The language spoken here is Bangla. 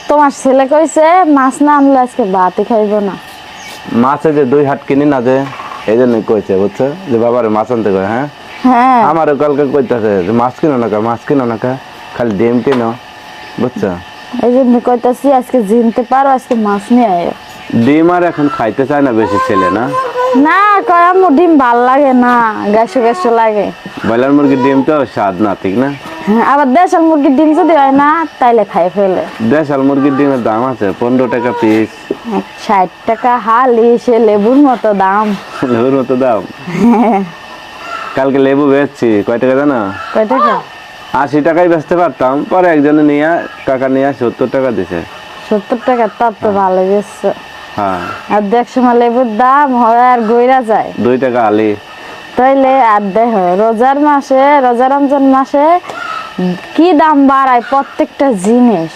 তোমার ছেলে কইছে মাছ না আনলে আজকে ভাতই খাইব না। মাছে যে 2 হাত কিনি না যে এই জন্য কইছে বুঝছো যে বাবারে মাছ আনতে কয়। হ্যাঁ হ্যাঁ আমারও কালকে কইতাছে যে মাছ কিনো না মাছ কিনো না খালি ডিম কিনো বুঝছো। এই জন্য কইতাছি আজকে জিনতে পারো, আজকে মাছ নিয়ে আয়। ডিম আর এখন খাইতে চায় না বেশি ছেলে না। না কয় আম্মু ডিম ভাল লাগে না, গ্যাসো গ্যাসো লাগে। ব্রয়লার মুরগির ডিম তো স্বাদ না ঠিক না। হ্যাঁ, আবার দেশাল মুরগির ডিম যদি হয় না তাইলে খাই ফেলে। দেশাল মুরগির ডিমের দাম আছে 15 টাকা পিস। 60 টাকা হালি, সে লেবুর মতো দাম। লেবুর মতো দাম। কালকে লেবু বেচছি কয় টাকা জানো? কয় টাকা? 80 টাকায় বেচতে পারতাম, পরে একজনে নিয়ে কাকা নিয়ে 70 টাকা দিছে। 70 টাকা তার তো ভালো গেছে। হ্যাঁ আর দেখ সময় লেবুর দাম হয় আর গইরা যায়। 2 টাকা আলি। তাইলে আর দেখ রোজার মাসে, রোজা রমজান মাসে কি দাম বাড়ায় প্রত্যেকটা জিনিস।